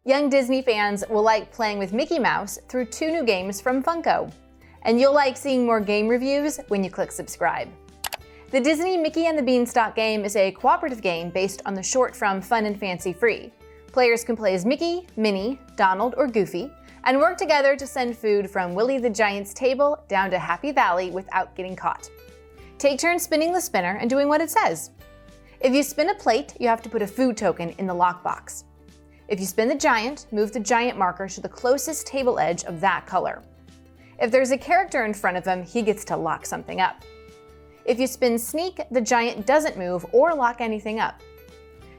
Young Disney fans will like playing with Mickey Mouse through 2 new games from Funko. And you'll like seeing more game reviews when you click subscribe. The Disney Mickey and the Beanstalk game is a cooperative game based on the short from Fun and Fancy Free. Players can play as Mickey, Minnie, Donald, or Goofy, and work together to send food from Willie the Giant's table down to Happy Valley without getting caught. Take turns spinning the spinner and doing what it says. If you spin a plate, you have to put a food token in the lockbox. If you spin the giant, move the giant marker to the closest table edge of that color. If there's a character in front of him, he gets to lock something up. If you spin Sneak, the giant doesn't move or lock anything up.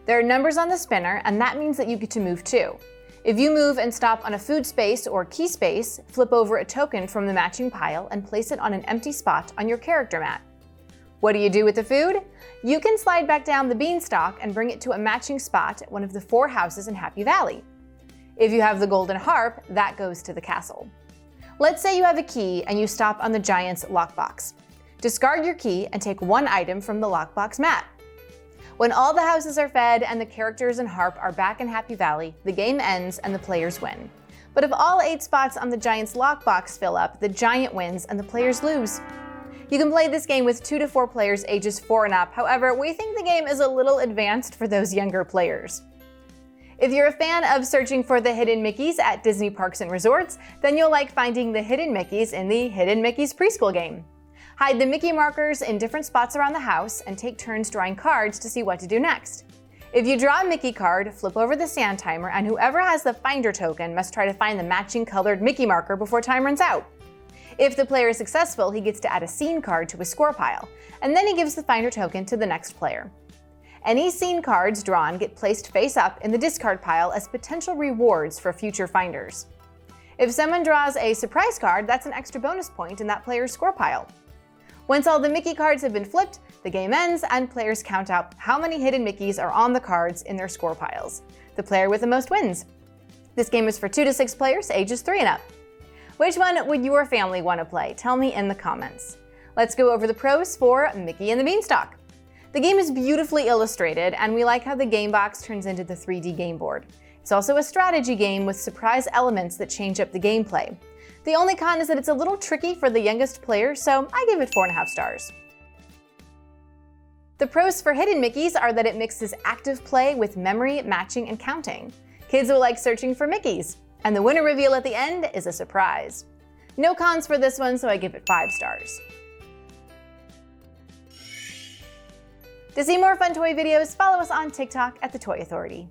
There are numbers on the spinner, and that means that you get to move too. If you move and stop on a food space or key space, flip over a token from the matching pile and place it on an empty spot on your character mat. What do you do with the food? You can slide back down the beanstalk and bring it to a matching spot at one of the 4 houses in Happy Valley. If you have the golden harp, that goes to the castle. Let's say you have a key and you stop on the giant's lockbox. Discard your key and take 1 item from the lockbox mat. When all the houses are fed and the characters and harp are back in Happy Valley, the game ends and the players win. But if all 8 spots on the giant's lockbox fill up, the giant wins and the players lose. You can play this game with 2 to 4 players ages 4 and up. However, we think the game is a little advanced for those younger players. If you're a fan of searching for the hidden Mickeys at Disney Parks and Resorts, then you'll like finding the hidden Mickeys in the Hidden Mickeys preschool game. Hide the Mickey markers in different spots around the house and take turns drawing cards to see what to do next. If you draw a Mickey card, flip over the sand timer, and whoever has the finder token must try to find the matching colored Mickey marker before time runs out. If the player is successful, he gets to add a scene card to his score pile, and then he gives the finder token to the next player. Any scene cards drawn get placed face up in the discard pile as potential rewards for future finders. If someone draws a surprise card, that's an extra bonus point in that player's score pile. Once all the Mickey cards have been flipped, the game ends and players count out how many hidden Mickeys are on the cards in their score piles. The player with the most wins. This game is for 2 to 6 players, ages 3 and up. Which one would your family want to play? Tell me in the comments. Let's go over the pros for Mickey and the Beanstalk. The game is beautifully illustrated, and we like how the game box turns into the 3D game board. It's also a strategy game with surprise elements that change up the gameplay. The only con is that it's a little tricky for the youngest player, so I give it 4.5 stars. The pros for Hidden Mickeys are that it mixes active play with memory, matching, and counting. Kids will like searching for Mickeys, and the winner reveal at the end is a surprise. No cons for this one, so I give it 5 stars. To see more fun toy videos, follow us on TikTok at The Toy Authority.